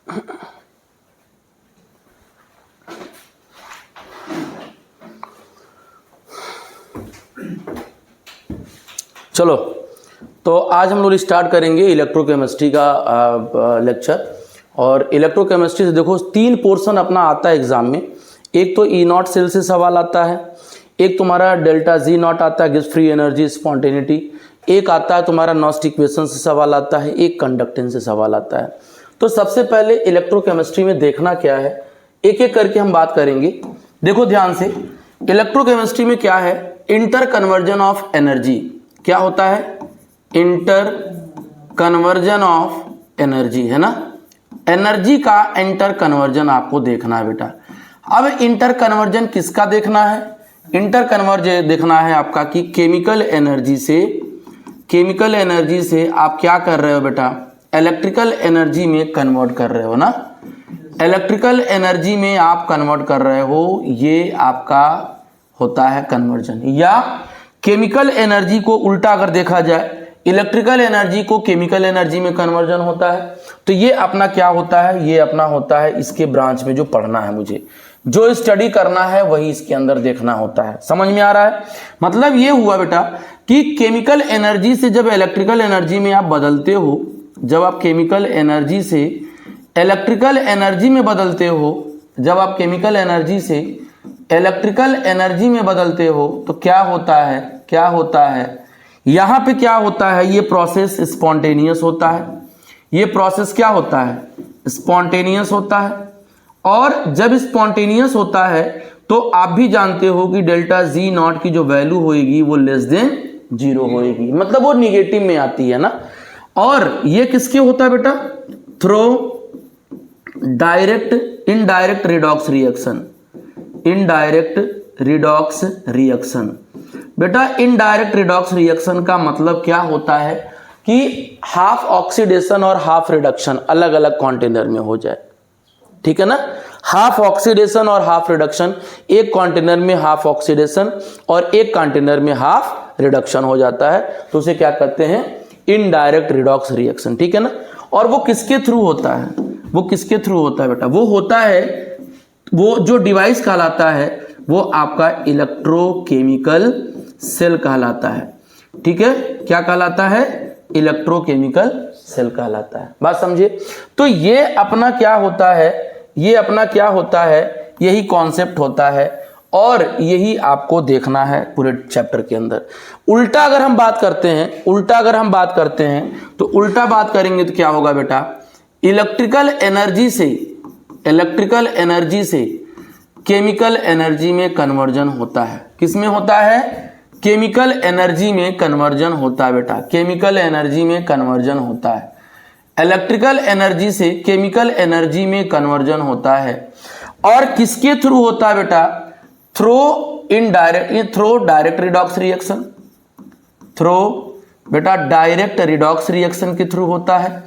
चलो, तो आज हम लोग स्टार्ट करेंगे इलेक्ट्रोकेमिस्ट्री का लेक्चर। और इलेक्ट्रोकेमिस्ट्री से देखो 3 पोर्शन अपना आता है एग्जाम में। एक तो E0 सेल से सवाल आता है, एक तुम्हारा डेल्टा Z0 आता है, गिव्स फ्री एनर्जी स्पॉन्टेनिटी, एक आता है तुम्हारा नॉस्ट इक्वेशन से सवाल आता है, एक कंडक्टेंस से सवाल आता है। तो सबसे पहले इलेक्ट्रोकेमिस्ट्री में देखना क्या है, एक एक करके हम बात करेंगे। देखो ध्यान से, इलेक्ट्रोकेमिस्ट्री में क्या है, इंटर कन्वर्जन ऑफ एनर्जी। क्या होता है? इंटर कन्वर्जन ऑफ एनर्जी, है ना। एनर्जी का इंटर कन्वर्जन आपको देखना है बेटा। अब इंटर कन्वर्जन किसका देखना है? इंटर कन्वर्जन देखना है आपका कि केमिकल एनर्जी से आप क्या कर रहे हो बेटा, इलेक्ट्रिकल एनर्जी में कन्वर्ट कर रहे हो ना। इलेक्ट्रिकल एनर्जी में आप कन्वर्ट कर रहे हो, ये आपका होता है कन्वर्जन। या केमिकल एनर्जी को उल्टा अगर देखा जाए, इलेक्ट्रिकल एनर्जी को केमिकल एनर्जी में कन्वर्जन होता है। तो ये अपना क्या होता है, ये अपना होता है इसके ब्रांच में जो पढ़ना है, मुझे जो स्टडी करना है वही इसके अंदर देखना होता है। समझ में आ रहा है? मतलब ये हुआ बेटा कि केमिकल एनर्जी से जब इलेक्ट्रिकल एनर्जी में आप बदलते हो, जब आप केमिकल एनर्जी से इलेक्ट्रिकल एनर्जी में बदलते हो, जब आप केमिकल एनर्जी से इलेक्ट्रिकल एनर्जी में बदलते हो, तो क्या होता है यहाँ पे क्या होता है, ये प्रोसेस स्पॉन्टेनियस होता है। ये प्रोसेस क्या होता है? स्पॉन्टेनियस होता है। और जब स्पॉन्टेनियस होता है तो आप भी जानते हो कि डेल्टा Z0 की जो वैल्यू होएगी वो लेस देन 0 होएगी, मतलब वो निगेटिव में आती है ना। और ये किसके होता है बेटा? Through indirect redox reaction. बेटा इनडायरेक्ट रिडॉक्स रिएक्शन का मतलब क्या होता है कि हाफ ऑक्सीडेशन और हाफ रिडक्शन अलग अलग कंटेनर में हो जाए, ठीक है ना। हाफ ऑक्सीडेशन और हाफ रिडक्शन, एक कंटेनर में हाफ ऑक्सीडेशन और एक कंटेनर में हाफ रिडक्शन हो जाता है, तो उसे क्या कहते हैं? इनडायरेक्ट रिडॉक्स रिएक्शन, ठीक है ना। और वो किसके थ्रू होता है? वो किसके थ्रू होता है बेटा? वो होता है, वो जो डिवाइस कहलाता है वो आपका इलेक्ट्रोकेमिकल सेल कहलाता है, ठीक है। क्या कहलाता है? इलेक्ट्रोकेमिकल सेल कहलाता है। बात समझिए। तो ये अपना क्या होता है, यही कॉन्सेप्ट होता है और यही आपको देखना है पूरे चैप्टर के अंदर। उल्टा अगर हम बात करते हैं तो उल्टा बात करेंगे तो क्या होगा बेटा? इलेक्ट्रिकल एनर्जी से केमिकल एनर्जी में कन्वर्जन होता है। किस में होता है? केमिकल एनर्जी में कन्वर्जन होता है बेटा, केमिकल एनर्जी में कन्वर्जन होता है। इलेक्ट्रिकल एनर्जी से केमिकल एनर्जी में कन्वर्जन होता है। और किसके थ्रू होता है बेटा? Through direct redox reaction, direct redox reaction के थ्रू होता है।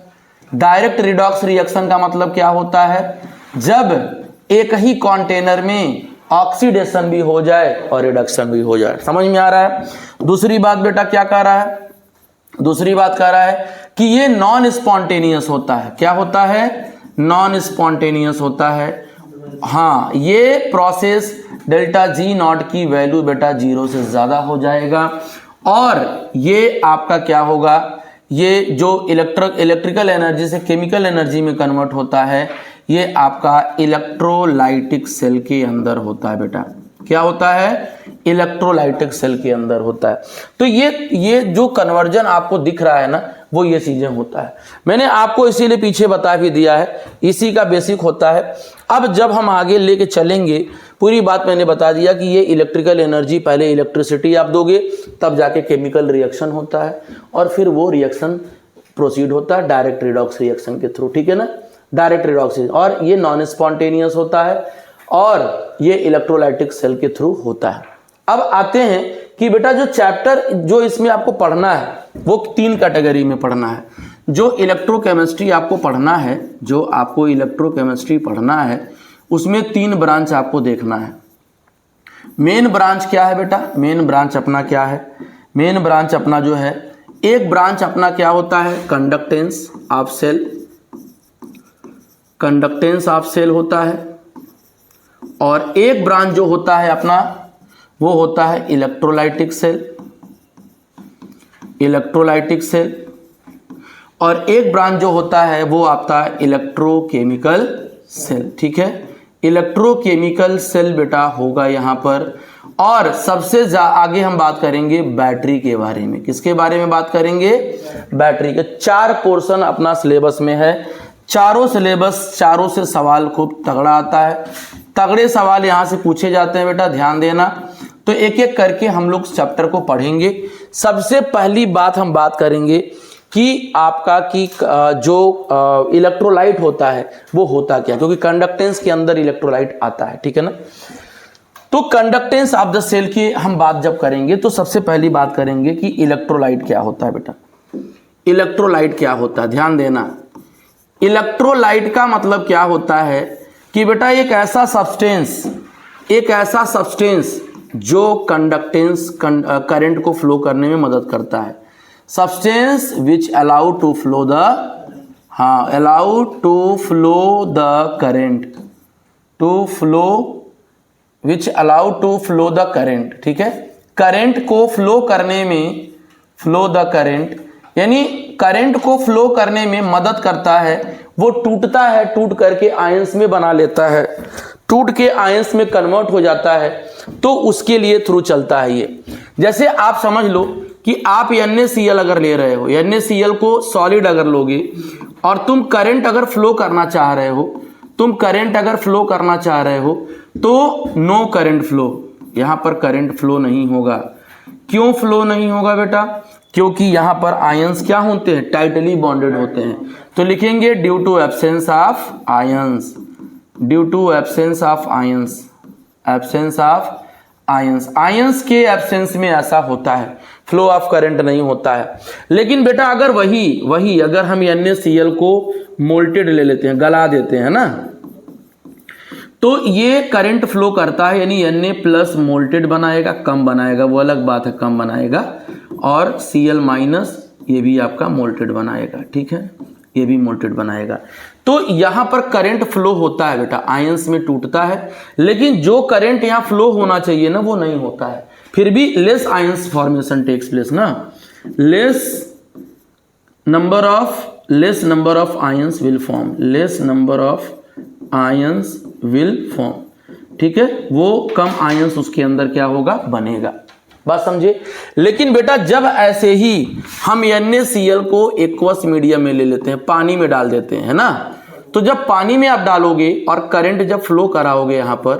डायरेक्ट रिडॉक्स रिएक्शन का मतलब क्या होता है? जब एक ही कंटेनर में ऑक्सीडेशन भी हो जाए और रिडक्शन भी हो जाए। समझ में आ रहा है? दूसरी बात बेटा क्या कह रहा है? दूसरी बात कह रहा है कि ये नॉन स्पॉन्टेनियस होता है। क्या होता है? नॉन स्पॉन्टेनियस होता है। हाँ, ये प्रोसेस डेल्टा Z0 की वैल्यू बेटा 0 से ज्यादा हो जाएगा और ये आपका क्या होगा? ये जो इलेक्ट्रिकल एनर्जी से केमिकल एनर्जी में कन्वर्ट होता है, ये आपका इलेक्ट्रोलाइटिक सेल के अंदर होता है बेटा। क्या होता है? इलेक्ट्रोलाइटिक सेल के अंदर होता है। तो ये जो कन्वर्जन आपको दिख रहा है ना, वो ये चीजें होता है। मैंने आपको इसीलिए पीछे बता भी दिया है, इसी का बेसिक होता है। अब जब हम आगे लेके चलेंगे, पूरी बात मैंने बता दिया कि ये इलेक्ट्रिकल एनर्जी, पहले इलेक्ट्रिसिटी आप दोगे, तब जाके केमिकल रिएक्शन होता है और फिर वो रिएक्शन प्रोसीड होता है डायरेक्ट रिडॉक्स रिएक्शन के थ्रू, ठीक है ना। डायरेक्ट रिडॉक्स, और ये नॉन स्पॉन्टेनियस होता है और ये इलेक्ट्रोलाइटिक सेल के थ्रू होता है। अब आते हैं कि बेटा जो चैप्टर जो इसमें आपको पढ़ना है वो 3 कैटेगरी में पढ़ना है। जो इलेक्ट्रोकेमिस्ट्री आपको पढ़ना है, उसमें 3 ब्रांच आपको देखना है। मेन ब्रांच क्या है बेटा? मेन ब्रांच अपना क्या है? मेन ब्रांच अपना जो है, एक ब्रांच अपना क्या होता है? Conductance of cell. Conductance of cell होता है, और एक ब्रांच जो होता है अपना वो होता है इलेक्ट्रोलाइटिक सेल, इलेक्ट्रोलाइटिक सेल, और एक ब्रांच जो होता है वो आता है इलेक्ट्रोकेमिकल सेल। ठीक है, इलेक्ट्रोकेमिकल सेल बेटा होगा यहाँ पर। और सबसे आगे हम बात करेंगे बैटरी के बारे में। किसके बारे में बात करेंगे? बैटरी के। 4 पोर्शन अपना सिलेबस में है, चारों सिलेबस, चारों से सवाल खूब तगड़ा आता है, तगड़े सवाल यहाँ से पूछे जाते हैं बेटा, ध्यान देना। तो एक एक करके हम लोग चैप्टर को पढ़ेंगे। सबसे पहली बात हम बात करेंगे कि आपका कि जो इलेक्ट्रोलाइट होता है वो होता क्या, क्योंकि कंडक्टेंस के अंदर इलेक्ट्रोलाइट आता है। ठीक है ना, तो कंडक्टेंस ऑफ द सेल की हम बात जब करेंगे तो सबसे पहली बात करेंगे कि इलेक्ट्रोलाइट क्या होता है बेटा। इलेक्ट्रोलाइट क्या होता है, ध्यान देना। इलेक्ट्रोलाइट का मतलब क्या होता है कि बेटा एक ऐसा सब्सटेंस जो कंडक्टेंस करंट को फ्लो करने में मदद करता है। Substance which allow to flow the current, which allow to flow the current. ठीक है, करंट को फ्लो करने में, फ्लो द करंट यानी करंट को फ्लो करने में मदद करता है। वो टूटता है, टूट करके आयंस में बना लेता है, टूट के आयंस में कन्वर्ट हो जाता है, तो उसके लिए थ्रू चलता है ये। जैसे आप समझ लो कि आप NaCl अगर ले रहे हो, NaCl को सॉलिड अगर लोगे और तुम करंट अगर फ्लो करना चाह रहे हो, तो नो करंट फ्लो, यहां पर करंट फ्लो नहीं होगा। क्यों फ्लो नहीं होगा बेटा? क्योंकि यहां पर आयंस क्या होते हैं? टाइटली बॉन्डेड होते हैं। तो लिखेंगे due to absence of ions, due to absence of ions, absence of ions. Ions के एब्सेंस में ऐसा होता है, फ्लो ऑफ करंट नहीं होता है। लेकिन बेटा अगर वही अगर हम NaCl को मोल्टेड ले लेते हैं, गला देते हैं ना, तो ये करंट फ्लो करता है, यानी Na प्लस मोल्टेड बनाएगा, कम बनाएगा, वो अलग बात है, कम बनाएगा, और Cl माइनस ये भी आपका मोल्टेड बनाएगा। ठीक है, ये भी मोल्टेड बनाएगा। तो यहां पर करंट फ्लो होता है बेटा, आयंस में टूटता है, लेकिन जो करंट यहां फ्लो होना चाहिए ना वो नहीं होता है। फिर भी less ions formation takes place ना, less number of ions will form, less number of ions will form. ठीक है, वो कम आयंस उसके अंदर क्या होगा? बनेगा। बात समझे? लेकिन बेटा जब ऐसे ही हम NaCl को एक्वस मीडियम में ले लेते हैं, पानी में डाल देते हैं, है ना, तो जब पानी में आप डालोगे और करंट जब फ्लो कराओगे यहां पर,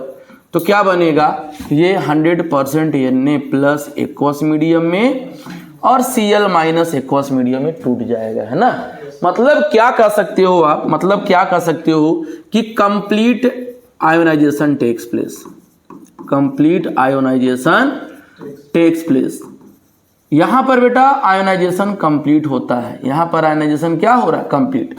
तो क्या बनेगा? ये 100% Na प्लस एक्वस मीडियम में और Cl माइनस एक्वस मीडियम में टूट जाएगा, है ना। मतलब क्या कह सकते हो आप, मतलब क्या कह सकते हो कि complete ionisation takes place, complete ionisation takes place. यहां पर बेटा आयोनाइजेशन कंप्लीट होता है, यहां पर आयोनाइजेशन क्या हो रहा है? कंप्लीट।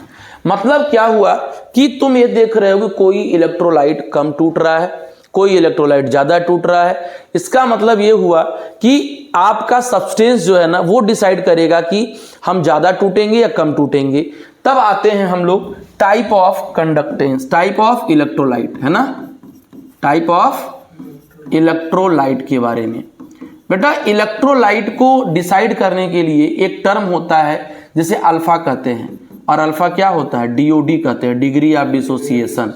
मतलब क्या हुआ कि तुम ये देख रहे हो कि कोई इलेक्ट्रोलाइट कम टूट रहा है, कोई इलेक्ट्रोलाइट ज्यादा टूट रहा है। इसका मतलब ये हुआ कि आपका सब्सटेंस जो है ना वो डिसाइड करेगा कि हम ज्यादा टूटेंगे या कम टूटेंगे। तब आते हैं हम लोग type of conductance, type of electrolyte, है ना, टाइप ऑफ इलेक्ट्रोलाइट के बारे में। बेटा इलेक्ट्रोलाइट को डिसाइड करने के लिए एक टर्म होता है जिसे अल्फा कहते हैं, और अल्फा क्या होता है? DOD कहते हैं, डिग्री ऑफ डिसोसिएशन।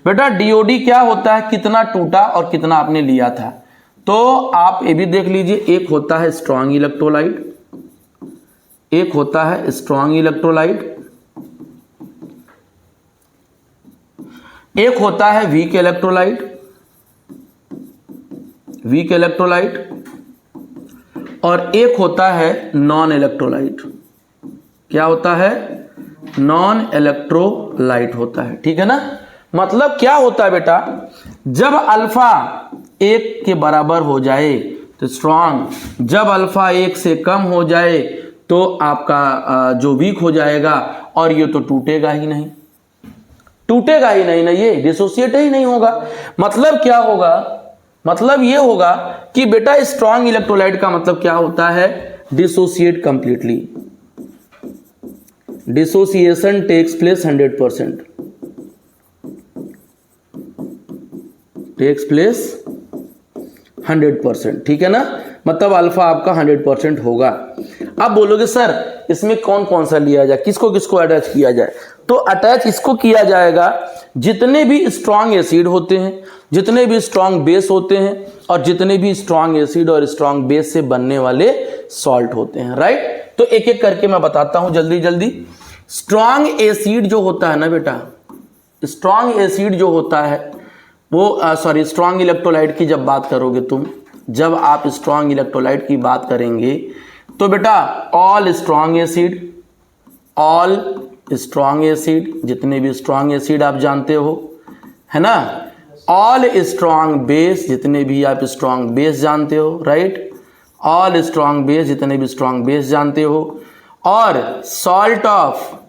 बेटा DOD क्या होता है? कितना टूटा और कितना आपने लिया था। तो आप ये भी देख लीजिए, एक होता है स्ट्रॉन्ग इलेक्ट्रोलाइट, एक होता है स्ट्रॉन्ग इलेक्ट्रोलाइट, एक होता है वीक इलेक्ट्रोलाइट, वीक इलेक्ट्रोलाइट, और एक होता है नॉन इलेक्ट्रोलाइट। क्या होता है? नॉन इलेक्ट्रोलाइट होता है। ठीक है ना। मतलब क्या होता है बेटा, जब अल्फा 1 के बराबर हो जाए तो स्ट्रॉन्ग, जब अल्फा 1 से कम हो जाए तो आपका जो वीक हो जाएगा, और ये तो टूटेगा ही नहीं, टूटेगा ही नहीं ना, ये डिसोसिएट ही नहीं होगा। मतलब क्या होगा? मतलब ये होगा कि बेटा स्ट्रॉन्ग इलेक्ट्रोलाइट का मतलब क्या होता है? Dissociate completely, dissociation takes place 100%। Takes place 100%, ठीक है ना, मतलब अल्फा आपका 100% होगा। अब बोलोगे सर इसमें कौन कौन सा लिया जाए, किसको किसको अटैच किया जाए, तो अटैच इसको किया जाएगा जितने भी स्ट्रांग एसिड होते हैं, जितने भी स्ट्रांग बेस होते हैं, और जितने भी स्ट्रांग एसिड और स्ट्रांग बेस से बनने वाले सॉल्ट होते हैं, राइट। तो एक एक करके मैं बताता हूं जल्दी जल्दी। स्ट्रांग एसिड जो होता है ना बेटा, स्ट्रांग एसिड जो होता है वो स्ट्रांग इलेक्ट्रोलाइट की जब बात करोगे तुम, जब आप स्ट्रांग इलेक्ट्रोलाइट की बात करेंगे तो बेटा all strong acid, all strong acid, जितने भी स्ट्रांग एसिड आप जानते हो, है ना, ऑल स्ट्रांग बेस, जितने भी आप स्ट्रांग बेस जानते हो, राइट, ऑल स्ट्रांग बेस, जितने भी स्ट्रांग बेस जानते हो, और salt of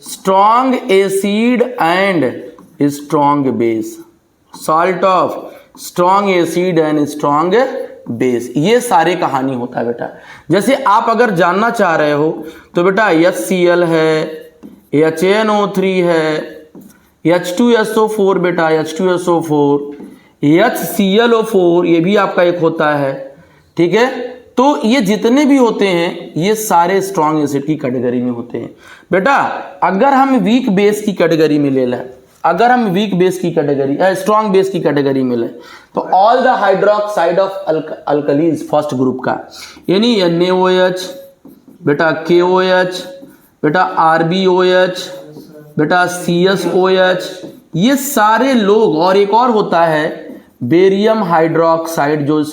strong acid and strong base, salt of strong acid and strong base, ये सारे कहानी होता है बेटा। जैसे आप अगर जानना चाह रहे हो तो बेटा HCl है, HNO3 है, H2SO4 बेटा, H2SO4, HClO4 ये भी आपका एक होता है, ठीक है। तो ये जितने भी होते हैं ये सारे स्ट्रांग एसिड की कैटेगरी में होते हैं बेटा। अगर हम वीक बेस की कैटेगरी में ले लें, अगर हम वीक बेस की कैटेगरी स्ट्रांग बेस की कैटेगरी में लें तो all the hydroxide of alkalis first group का, यानी NaOH बेटा, KOH बेटा, RbOH बेटा, CSOH, ये सारे लोग, और एक और होता है बेरियम हाइड्रोक्साइड जो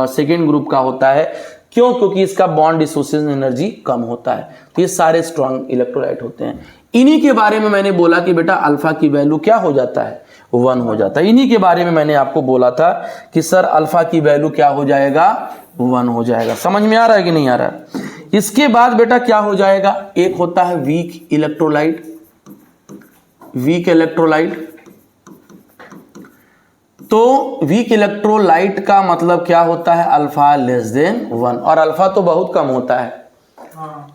सेकेंड ग्रुप का होता है, क्यों, क्योंकि इसका बॉन्ड डिसोसिएशन एनर्जी कम होता है। तो ये सारे स्ट्रांग इलेक्ट्रोलाइट होते हैं। इन्हीं के बारे में मैंने बोला कि बेटा अल्फा की वैल्यू क्या हो जाता है, 1 हो जाता है। इन्हीं के बारे में मैंने आपको बोला था कि सर अल्फा की वैल्यू क्या हो जाएगा, 1 हो जाएगा। समझ में आ रहा है कि नहीं आ रहा है। इसके बाद बेटा क्या हो जाएगा, एक होता है वीक इलेक्ट्रोलाइट, वीक इलेक्ट्रोलाइट। तो वीक इलेक्ट्रोलाइट का मतलब क्या होता है, अल्फा लेस देन 1, और अल्फा तो बहुत कम होता है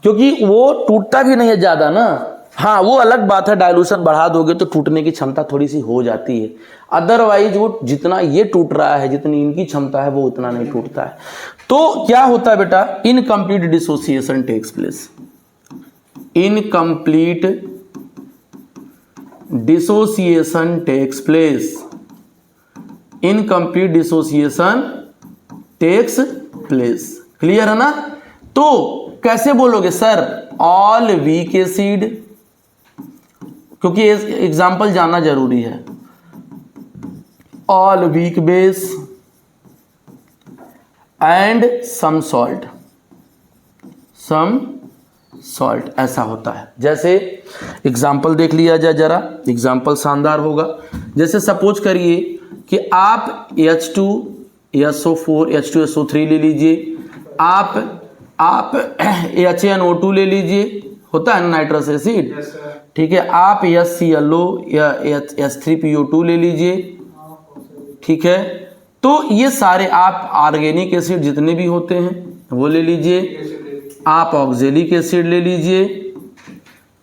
क्योंकि वो टूटता भी नहीं है ज्यादा ना। हाँ वो अलग बात है, डाइल्यूशन बढ़ा दोगे तो टूटने की क्षमता थोड़ी सी हो जाती है, अदरवाइज वो जितना ये टूट रहा है, जितनी इनकी क्षमता है वो उतना नहीं टूटता है। तो क्या होता है बेटा, incomplete dissociation takes place, incomplete dissociation takes place, incomplete dissociation takes place, clear है ना। तो कैसे बोलोगे सर, ऑल वीक एसिड, क्योंकि एग्जाम्पल जानना जरूरी है, all weak base and some salt, some salt, ऐसा होता है। जैसे एग्जाम्पल देख लिया जाए जरा, एग्जाम्पल शानदार होगा। जैसे सपोज करिए कि आप H2SO4 H2SO3 ले लीजिए, आप HNO2 ले लीजिए, होता है ना नाइट्रस एसिड, ठीक है, आप HClO या H3PO2 ले लीजिए, ठीक है। तो ये सारे आप ऑर्गेनिक एसिड जितने भी होते हैं वो ले लीजिए, आप ऑक्जेलिक एसिड ले लीजिए,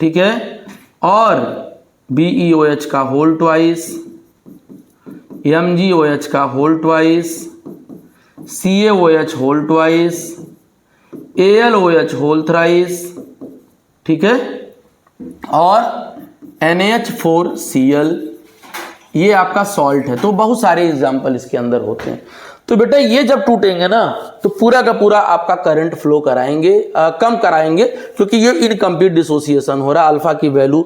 ठीक है, और BeOH का होल ट्वाइस, MgOH का whole twice, CaOH whole twice, AlOH whole thrice, ठीक है, और NaH4Cl, ये आपका सॉल्ट है। तो बहुत सारे एग्जाम्पल इसके अंदर होते हैं। तो बेटा ये जब टूटेंगे ना तो पूरा का पूरा आपका करंट फ्लो कराएंगे, कम कराएंगे, क्योंकि ये इनकम्प्लीट डिसोसिएशन हो रहा है, अल्फा की वैल्यू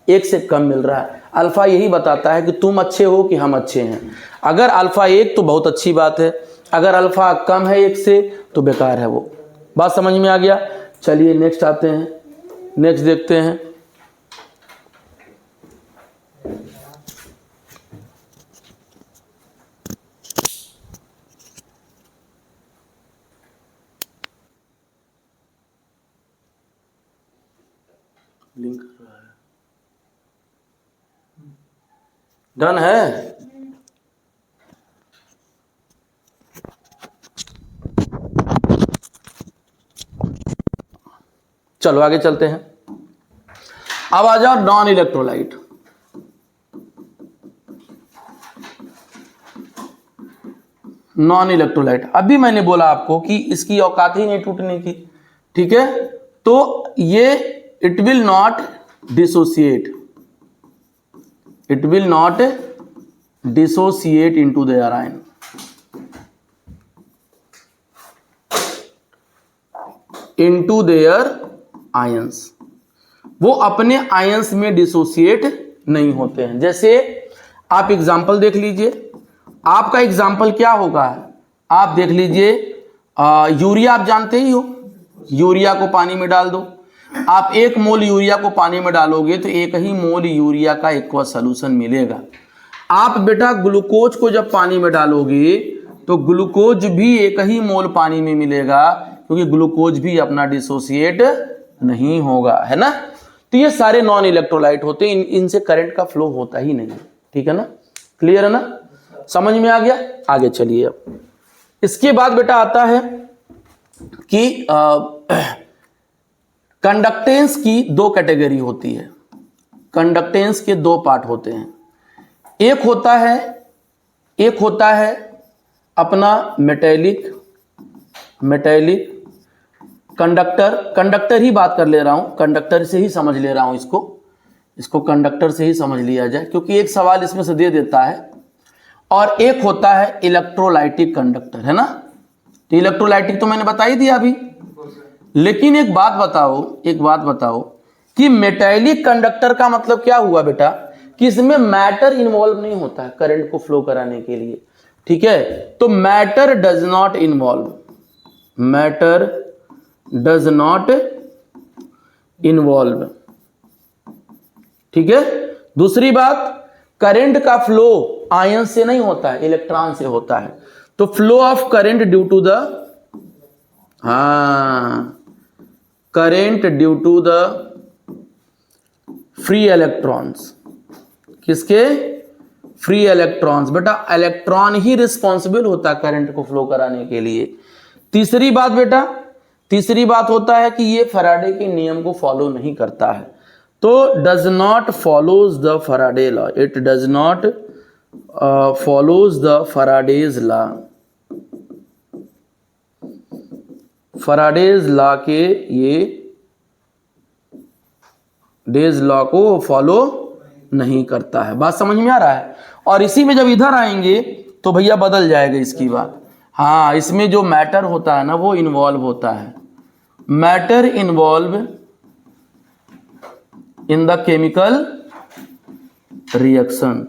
1 से कम मिल रहा है। अल्फा यही बताता है कि तुम अच्छे हो कि हम अच्छे हैं। अगर अल्फा 1 तो बहुत अच्छी बात है, अगर अल्फा कम है 1 से तो बेकार है वो। बात समझ में आ गया। चलिए नेक्स्ट आते हैं, नेक्स्ट देखते हैं। लिंक कर रहा है, डन है। चलो आगे चलते हैं। अब आ जाओ नॉन इलेक्ट्रोलाइट। Non electrolyte. अभी मैंने बोला आपको कि इसकी औकात ही नहीं टूटने की, ठीक है, तो ये it will not dissociate, it will not dissociate into their ion, into their ions, वो अपने आयंस में डिसोसिएट नहीं होते हैं। जैसे आप एग्जाम्पल देख लीजिए, आपका एग्जाम्पल क्या होगा, आप देख लीजिए यूरिया, आप जानते ही हो, यूरिया को पानी में डाल दो, आप 1 मोल यूरिया को पानी में डालोगे तो 1 ही मोल यूरिया का एक्वा सॉल्यूशन मिलेगा। आप बेटा ग्लूकोज को जब पानी में डालोगे तो ग्लूकोज भी 1 ही मोल पानी में मिलेगा, क्योंकि ग्लूकोज भी अपना डिसोसिएट नहीं होगा, है ना। तो ये सारे नॉन इलेक्ट्रोलाइट होते हैं, इनसे करंट का फ्लो होता ही नहीं, ठीक है ना, क्लियर है ना, समझ में आ गया। आगे चलिए, अब इसके बाद बेटा आता है कि कंडक्टेंस की 2 कैटेगरी होती है, कंडक्टेंस के 2 पार्ट होते हैं। एक होता है अपना मेटेलिक कंडक्टर ही बात कर ले रहा हूं, कंडक्टर से ही समझ ले रहा हूं, इसको कंडक्टर से ही समझ लिया जाए, क्योंकि एक सवाल इसमें से दे देता है। और एक होता है इलेक्ट्रोलाइटिक कंडक्टर, है ना। तो इलेक्ट्रोलाइटिक तो मैंने बता ही दिया अभी, लेकिन एक बात बताओ कि मेटेलिक कंडक्टर का मतलब क्या हुआ बेटा, कि इसमें मैटर इन्वॉल्व नहीं होता है करंट को फ्लो कराने के लिए, ठीक है। तो मैटर डज नॉट इन्वॉल्व, ठीक है। दूसरी बात, करंट का फ्लो आयन से नहीं होता है, इलेक्ट्रॉन से होता है। तो flow of current due to the current due to the free electrons, किसके, फ्री इलेक्ट्रॉन्स। बेटा इलेक्ट्रॉन ही रिस्पॉन्सिबल होता है करंट को फ्लो कराने के लिए। तीसरी बात होता है कि ये फैराडे के नियम को फॉलो नहीं करता है, तो does not follows the Faraday law, it does not follows the Faraday's law, Faraday's law के ये डेज लॉ को फॉलो नहीं करता है। बात समझ में आ रहा है। और इसी में जब इधर आएंगे तो भैया बदल जाएगा इसकी बात। हाँ, इसमें जो मैटर होता है ना वो इन्वॉल्व होता है, matter involve in the chemical reaction,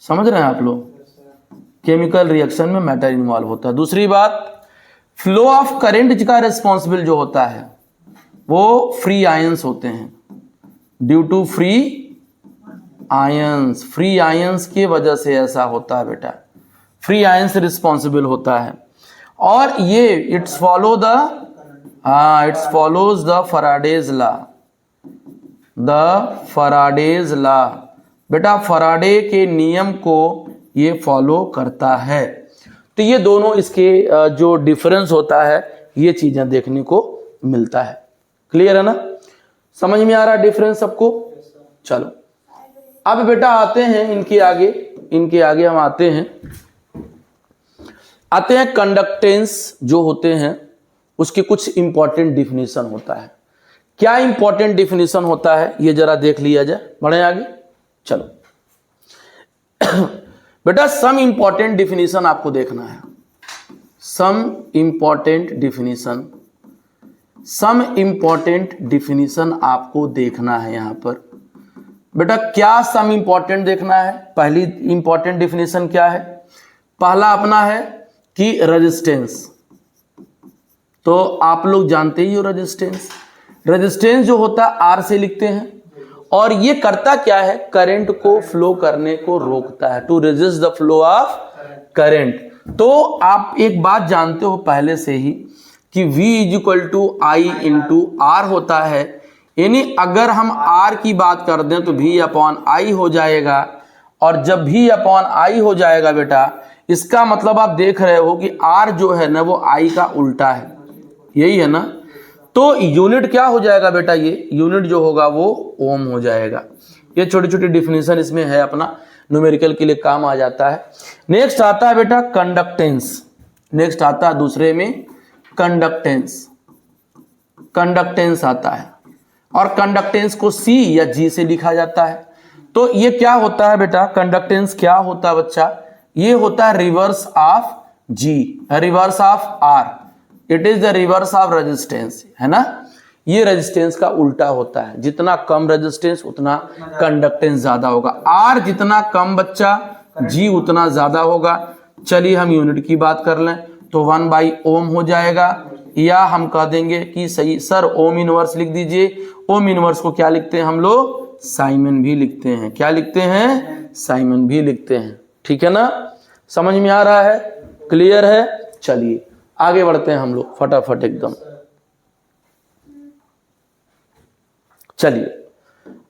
समझ रहे हैं आप लोग, केमिकल रिएक्शन में मैटर इन्वॉल्व होता है। दूसरी बात, फ्लो ऑफ करंट का रिस्पॉन्सिबल जो होता है वो फ्री आयंस होते हैं, due to free ions, free ions की वजह से ऐसा होता है बेटा, फ्री आयंस रिस्पॉन्सिबल होता है। और ये it's follows the Faraday's law, the Faraday's law, बेटा फैराडे के नियम को ये फॉलो करता है। तो ये दोनों इसके जो डिफरेंस होता है ये चीजें देखने को मिलता है, क्लियर है ना, समझ में आ रहा है डिफरेंस सबको। चलो अब बेटा आते हैं इनके आगे हम आते हैं कंडक्टेंस जो होते हैं उसके कुछ इंपॉर्टेंट डिफिनीशन होता है। क्या इंपॉर्टेंट डिफिनीशन होता है ये जरा देख लिया जाए, बढ़े आगे। चलो बेटा सम इंपॉर्टेंट डिफिनीशन आपको देखना है, सम इंपॉर्टेंट डिफिनीशन आपको देखना है यहां पर। बेटा क्या सम इंपॉर्टेंट देखना है, पहली इंपॉर्टेंट डिफिनीशन क्या है, पहला अपना है कि रेजिस्टेंस। तो आप लोग जानते ही हो रेजिस्टेंस जो होता है आर से लिखते हैं, और ये करता क्या है, करंट को फ्लो करने को रोकता है, to resist the flow of current. तो आप एक बात जानते हो पहले से ही कि V = I/R होता है, यानी अगर हम R की बात कर दें तो V/I हो जाएगा, और जब V/I हो जाएगा बेटा इसका मतलब आप देख रहे हो कि R जो है ना वो I का उल्टा है, यही है ना। तो यूनिट क्या हो जाएगा बेटा, ये यूनिट जो होगा वो ओम हो जाएगा। ये छोटी छोटी डिफिनीशन इसमें है अपना, न्यूमेरिकल के लिए काम आ जाता है। नेक्स्ट आता है बेटा कंडक्टेंस। नेक्स्ट आता है दूसरे में कंडक्टेंस। कंडक्टेंस आता है और कंडक्टेंस को C या G से लिखा जाता है। तो ये क्या होता है बेटा, कंडक्टेंस क्या होता है बच्चा, ये होता है reverse of G, reverse of R, it is the reverse of resistance, है ना। ये रेजिस्टेंस का उल्टा होता है, जितना कम रेजिस्टेंस उतना कंडक्टेंस ज्यादा होगा। R जितना कम बच्चा, G उतना ज्यादा होगा। चलिए हम यूनिट की बात कर लें तो 1/ओम हो जाएगा, या हम कह देंगे कि सही सर ओम इनवर्स लिख दीजिए। ओम इनवर्स को क्या लिखते हैं हम लोग, साइमन भी लिखते हैं। क्या लिखते हैं, साइमन भी लिखते हैं। ठीक है ना, समझ में आ रहा है, क्लियर है। चलिए आगे बढ़ते हैं हम लोग फटाफट एकदम। चलिए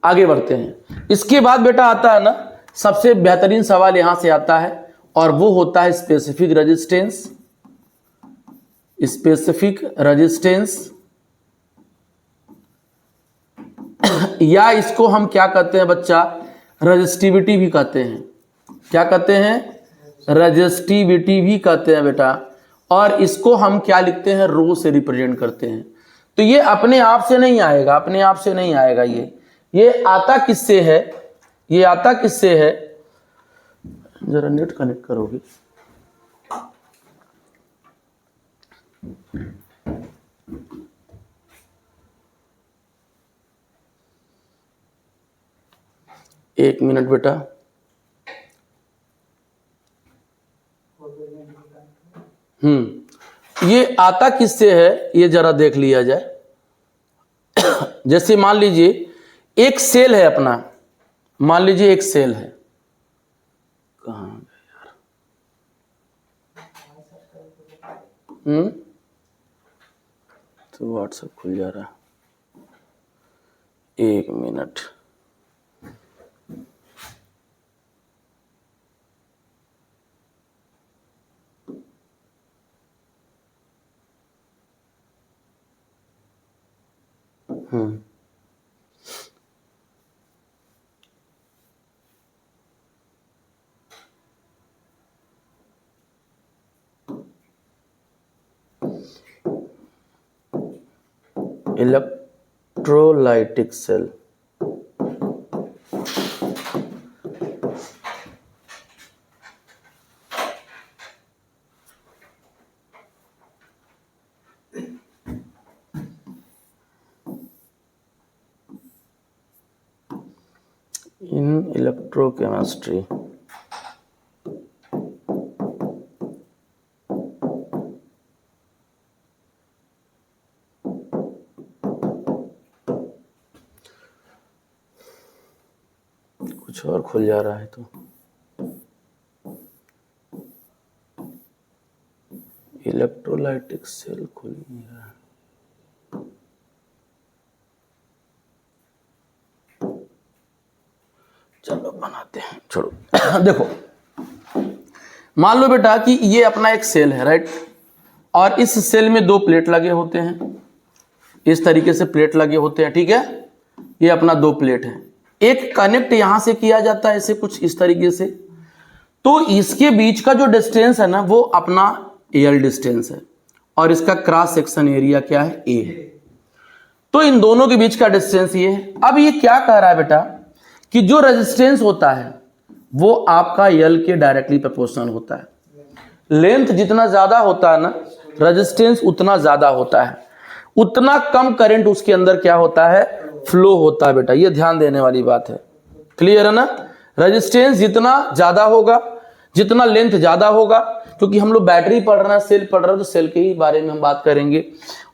आगे बढ़ते हैं। इसके बाद बेटा आता है ना सबसे बेहतरीन सवाल यहां से आता है, और वो होता है स्पेसिफिक रेजिस्टेंस। स्पेसिफिक रेजिस्टेंस या इसको हम क्या कहते हैं बच्चा, रेजिस्टिविटी भी कहते हैं। क्या कहते हैं, रेजिस्टिविटी भी कहते हैं बेटा। और इसको हम क्या लिखते हैं, रो से रिप्रेजेंट करते हैं। तो ये अपने आप से नहीं आएगा, अपने आप से नहीं आएगा। ये आता किससे है, ये आता किससे है, जरा नेट कनेक्ट करोगे। एक मिनट बेटा, ये आता किससे है ये जरा देख लिया जाए। जैसे मान लीजिए एक सेल है अपना, मान लीजिए एक सेल है, कहाँ गया यार, तो व्हाट्सएप खुल जा रहा है, एक minute. Electrolytic cell, in electrochemistry कुछ और खुल जा रहा है, तो इलेक्ट्रोलाइटिक सेल खुल नहीं रहा है। चलो बनाते हैं, छोड़ो। देखो मान लो बेटा कि ये अपना एक सेल है, राइट, और इस सेल में दो प्लेट लगे होते हैं, इस तरीके से प्लेट लगे होते हैं, ठीक है। ये अपना दो प्लेट है, एक कनेक्ट यहां से किया जाता है ऐसे कुछ इस तरीके से, तो इसके बीच का जो डिस्टेंस है ना वो अपना एल डिस्टेंस है, और इसका क्रॉस सेक्शन एरिया क्या है, ए है। तो इन दोनों के बीच का डिस्टेंस ये है। अब ये क्या कह रहा है बेटा कि जो रेजिस्टेंस होता है वो आपका यल के डायरेक्टली प्रोपोर्शनल होता है। लेंथ जितना ज्यादा होता है ना, रेजिस्टेंस उतना ज्यादा होता है, उतना कम करंट उसके अंदर क्या होता है, फ्लो होता है बेटा। ये ध्यान देने वाली बात है, क्लियर है ना। रेजिस्टेंस जितना ज्यादा होगा, जितना लेंथ ज्यादा होगा, क्योंकि हम लोग बैटरी पढ़ रहे हैं, सेल पढ़ रहे हैं, तो सेल के ही बारे में हम बात करेंगे।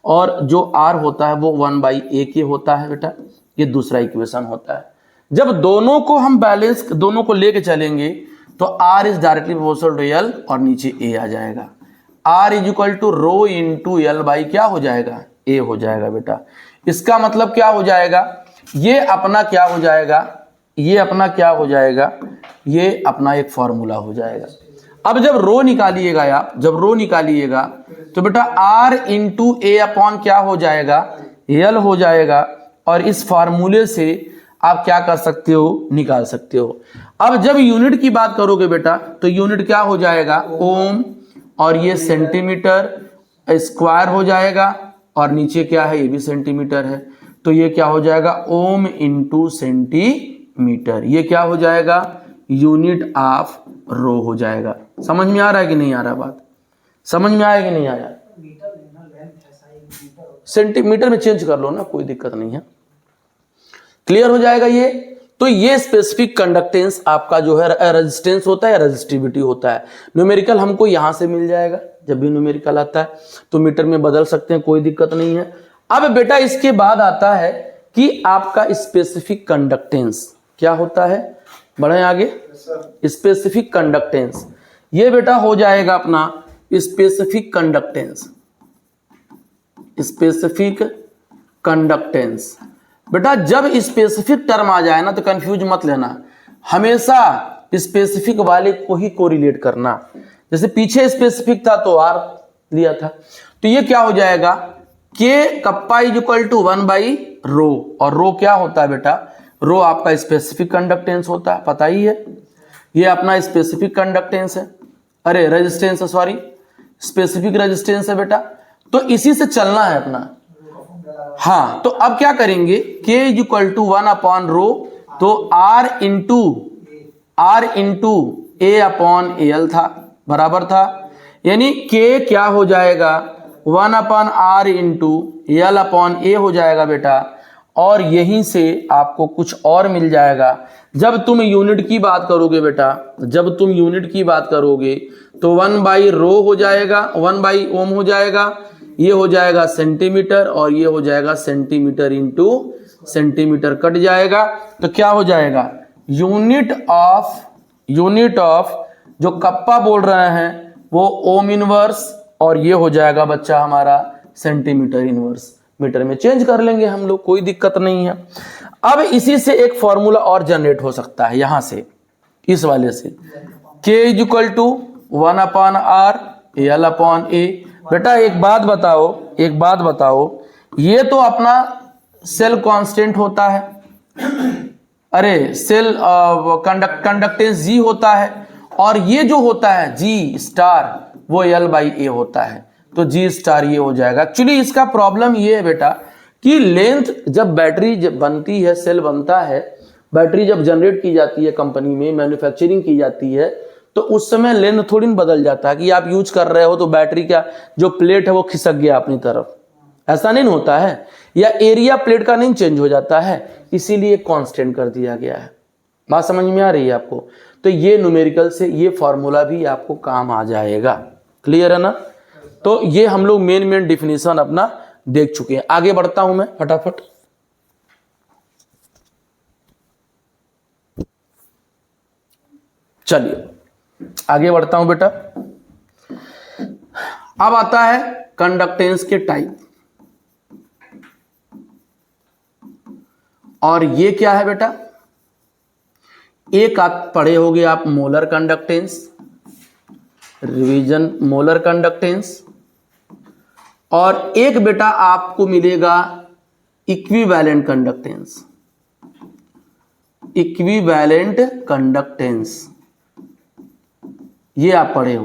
और जो आर होता है वो 1/A होता है बेटा, ये दूसरा इक्वेशन होता है। जब दोनों को हम बैलेंस, दोनों को लेके चलेंगे तो R is directly proportional to L और नीचे A आ जाएगा। R is equal to rho into L by क्या हो जाएगा, A हो जाएगा बेटा। इसका मतलब क्या हो जाएगा, ये अपना क्या हो जाएगा, ये अपना क्या हो जाएगा, ये अपना एक फॉर्मूला हो जाएगा। अब जब रो निकालिएगा आप, जब रो निकालिएगा तो बेटा R इंटू A अपॉन क्या हो जाएगा, L हो जाएगा। और इस फार्मूले से आप क्या कर सकते हो, निकाल सकते हो। अब जब यूनिट की बात करोगे बेटा तो यूनिट क्या हो जाएगा, ओम, और ये सेंटीमीटर स्क्वायर हो जाएगा, और नीचे क्या है, ये भी सेंटीमीटर है, तो ये क्या हो जाएगा, ओम इंटू सेंटीमीटर। ये क्या हो जाएगा, यूनिट ऑफ रो हो जाएगा। समझ में आ रहा है कि नहीं आ रहा, बात समझ में आया कि नहीं आया? सेंटीमीटर में चेंज कर लो ना, कोई दिक्कत नहीं है, क्लियर हो जाएगा ये। तो ये स्पेसिफिक कंडक्टेंस आपका जो है रेजिस्टेंस होता है, रेजिस्टिविटी होता है। न्यूमेरिकल हमको यहां से मिल जाएगा, जब भी न्यूमेरिकल आता है तो मीटर में बदल सकते हैं, कोई दिक्कत नहीं है। अब बेटा इसके बाद आता है कि आपका स्पेसिफिक कंडक्टेंस क्या होता है, बढ़े आगे। स्पेसिफिक कंडक्टेंस, ये बेटा हो जाएगा अपना स्पेसिफिक कंडक्टेंस। स्पेसिफिक कंडक्टेंस बेटा जब स्पेसिफिक टर्म आ जाए ना तो कंफ्यूज मत लेना, हमेशा स्पेसिफिक वाले को ही कोरिलेट करना। जैसे पीछे स्पेसिफिक था तो आर लिया था, तो ये क्या हो जाएगा, के कप्पा इज इक्वल टू 1/रो, और रो क्या होता है बेटा, रो आपका स्पेसिफिक कंडक्टेंस होता है, पता ही है, ये अपना स्पेसिफिक कंडक्टेंस है, अरे रेजिस्टेंस है, सॉरी स्पेसिफिक रेजिस्टेंस है बेटा। तो इसी से चलना है अपना। हाँ, तो अब क्या करेंगे, k इज इक्वल टू 1/रो, तो r into a upon L था, बराबर था, यानी k क्या हो जाएगा, 1/r इंटू एल अपॉन ए हो जाएगा बेटा। और यहीं से आपको कुछ और मिल जाएगा। जब तुम यूनिट की बात करोगे बेटा, जब तुम यूनिट की बात करोगे तो 1/रो हो जाएगा, 1/ओम हो जाएगा, ये हो जाएगा सेंटीमीटर, और ये हो जाएगा सेंटीमीटर इंटू सेंटीमीटर, कट जाएगा तो क्या हो जाएगा, यूनिट ऑफ जो कप्पा बोल रहे हैं वो ओम इनवर्स, और ये हो जाएगा बच्चा हमारा सेंटीमीटर इनवर्स। मीटर में चेंज कर लेंगे हम लोग, कोई दिक्कत नहीं है। अब इसी से एक फॉर्मूला और जनरेट हो सकता है यहां से, इस वाले से, k is equal to 1/r L upon A. बेटा एक बात बताओ, ये तो अपना सेल कांस्टेंट होता है, अरे सेल कंडक्टेंस जी होता है, और ये जो होता है जी स्टार वो L/A होता है, तो जी स्टार ये हो जाएगा। एक्चुअली इसका प्रॉब्लम ये है बेटा कि लेंथ, जब बैटरी जब बनती है, सेल बनता है, बैटरी जब जनरेट की जाती है कंपनी में, मैन्युफैक्चरिंग की जाती है, तो उस समय लेंथ थोड़ी ना बदल जाता है कि आप यूज कर रहे हो तो बैटरी का जो प्लेट है वो खिसक गया अपनी तरफ, ऐसा नहीं होता है, या एरिया प्लेट का नहीं चेंज हो जाता है, इसीलिए कांस्टेंट कर दिया गया है। बात समझ में आ रही है आपको? तो ये न्यूमेरिकल से ये फॉर्मूला भी आपको काम आ जाएगा, क्लियर है ना। तो ये हम लोग मेन डिफिनीशन अपना देख चुके हैं। आगे बढ़ता हूं मैं फटाफट, चलिए आगे बढ़ता हूं बेटा। अब आता है कंडक्टेंस के टाइप, और ये क्या है बेटा, एक आप पढ़े होगे आप molar conductance, revision molar conductance, और एक बेटा आपको मिलेगा इक्विवेलेंट कंडक्टेंस। इक्विवेलेंट कंडक्टेंस ये आप पढ़े हो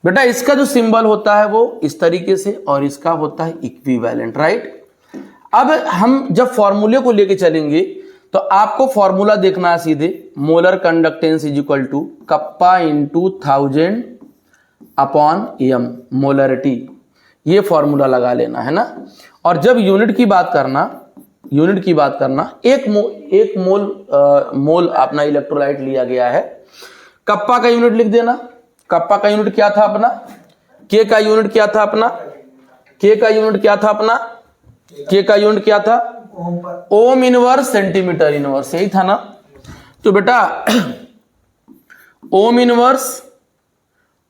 बेटा, इसका जो सिंबल होता है वो इस तरीके से, और इसका होता है इक्विवेलेंट, राइट। अब हम जब फॉर्मूले को लेके चलेंगे तो आपको फॉर्मूला देखना है सीधे, molar conductance is equal to kappa into 1000 upon M, molarity, ये फॉर्मूला लगा लेना है ना। और जब यूनिट की बात करना, एक मोल अपना इलेक्ट्रोलाइट लिया गया है, कप्पा का यूनिट लिख देना। कप्पा का यूनिट क्या था अपना, के का यूनिट क्या था अपना, के का यूनिट क्या था, ओम इनवर्स सेंटीमीटर इनवर्स, यही था ना। तो बेटा ओम इनवर्स,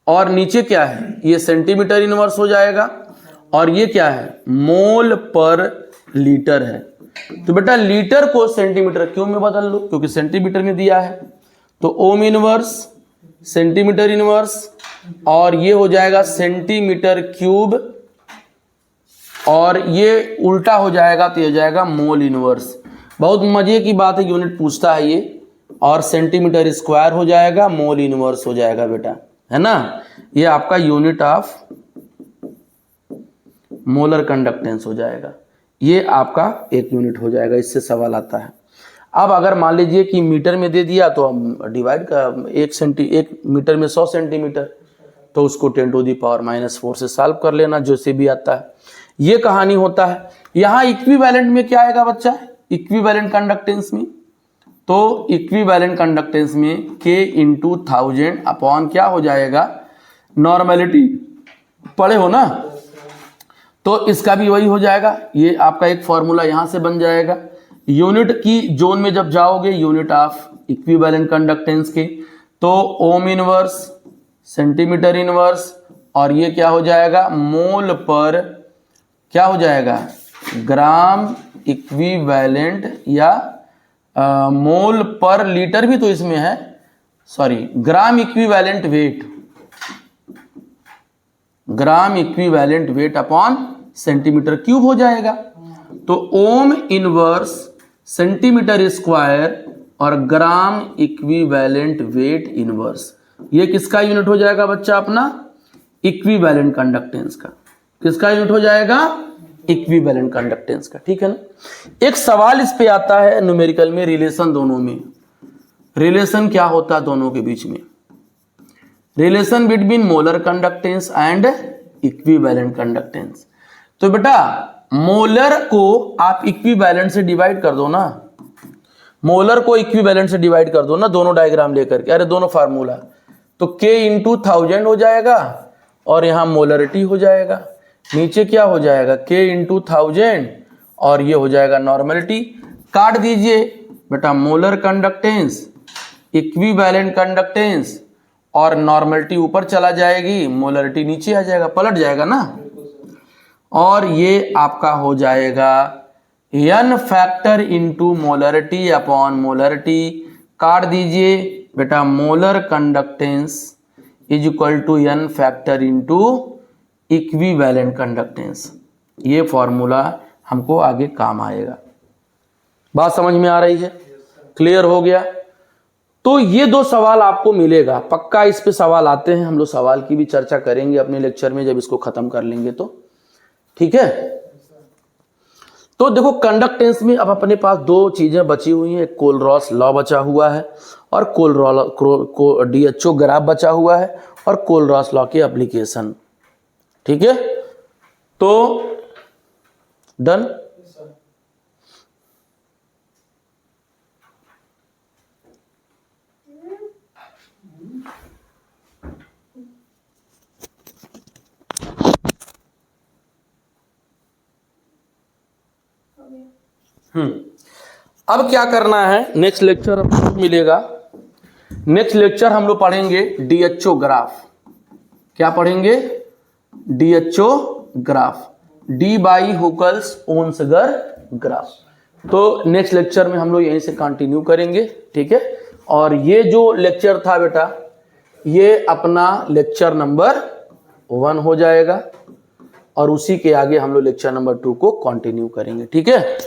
और नीचे क्या है, ये सेंटीमीटर इनवर्स हो जाएगा, और ये क्या है, मोल पर लीटर है। तो बेटा लीटर को सेंटीमीटर क्यूब में बदल लो, क्योंकि सेंटीमीटर में दिया है, तो ओम इनवर्स सेंटीमीटर इनवर्स, और ये हो जाएगा सेंटीमीटर क्यूब, और ये उल्टा हो जाएगा तो ये हो जाएगा मोल इनवर्स। बहुत मजे की बात है, यूनिट पूछता है ये, और सेंटीमीटर स्क्वायर हो जाएगा, मोल इनवर्स हो जाएगा बेटा, है ना। ये आपका यूनिट ऑफ मोलर कंडक्टेंस हो जाएगा, ये आपका एक यूनिट हो जाएगा। इससे सवाल आता है। अब अगर मान लीजिए कि मीटर में दे दिया तो हम डिवाइड का 1 मीटर में 100 सेंटीमीटर, तो उसको 10⁻⁻⁴ से सॉल्व कर लेना, जैसे भी आता है। ये कहानी होता है। यहाँ इक्विवेलेंट में क्या आएगा बच्चा, इक्विवेलेंट कंडक्टेंस में, तो इक्विवेलेंट कंडक्टेंस में K × 1000 अपॉन क्या हो जाएगा, नॉर्मेलिटी पढ़े हो ना, तो इसका भी वही हो जाएगा। ये आपका एक फॉर्मूला यहां से बन जाएगा। यूनिट की जोन में जब जाओगे, यूनिट ऑफ इक्विवेलेंट कंडक्टेंस के, तो ओम इनवर्स, सेंटीमीटर इनवर्स, और ये क्या हो जाएगा, मोल पर क्या हो जाएगा, ग्राम इक्विवेलेंट, या मोल पर लीटर भी तो इसमें है, sorry, gram equivalent weight, gram equivalent weight upon centimetre cube हो जाएगा। तो ओम इनवर्स सेंटीमीटर स्क्वायर और ग्राम इक्विवेलेंट वेट इनवर्स, ये किसका यूनिट हो जाएगा बच्चा, अपना इक्विवेलेंट कंडक्टेंस का। किसका यूनिट हो जाएगा, इक्विवेलेंट कंडक्टेंस का, ठीक है ना। एक सवाल इस पे आता है न्यूमेरिकल में, रिलेशन दोनों में, रिलेशन क्या होता है दोनों के बीच में, relation between molar conductance and equivalent conductance. तो बेटा मोलर को आप इक्विवेलेंट से डिवाइड कर दो ना, मोलर को इक्विवेलेंट से डिवाइड कर दो ना, दोनों डायग्राम लेकर के, अरे दोनों फार्मूला, तो K × 1000 हो जाएगा और यहां मोलरिटी हो जाएगा, नीचे क्या हो जाएगा, K × 1000 और ये हो जाएगा नॉर्मेलिटी। काट दीजिए बेटा, मोलर कंडक्टेंस, इक्विवेलेंट कंडक्टेंस और नॉर्मेलिटी ऊपर चला जाएगी, मोलरिटी नीचे आ जाएगा, पलट जाएगा ना, और ये आपका हो जाएगा n factor into molarity upon molarity. काट दीजिए बेटा, molar conductance is equal to n factor into equivalent conductance. ये फॉर्मूला हमको आगे काम आएगा। बात समझ में आ रही है, क्लियर हो गया। तो ये दो सवाल आपको मिलेगा पक्का, इस पे सवाल आते हैं, हम लोग सवाल की भी चर्चा करेंगे अपने लेक्चर में जब इसको खत्म कर लेंगे तो, ठीक है। तो देखो कंडक्टेंस में अब अपने पास दो चीजें बची हुई हैं, कोलरॉस लॉ बचा हुआ है और DHO ग्राफ बचा हुआ है और कोलरॉस लॉ की एप्लीकेशन, ठीक है। तो डन। अब क्या करना है, नेक्स्ट लेक्चर अब मिलेगा, नेक्स्ट लेक्चर हम लोग पढ़ेंगे DHO ग्राफ। क्या पढ़ेंगे, DHO graph, Debye Huckel Onsager graph. तो नेक्स्ट लेक्चर में हम लोग यहीं से कंटिन्यू करेंगे, ठीक है। और ये जो लेक्चर था बेटा, ये अपना लेक्चर नंबर 1 हो जाएगा और उसी के आगे हम लोग लेक्चर नंबर 2 को कंटिन्यू करेंगे, ठीक है।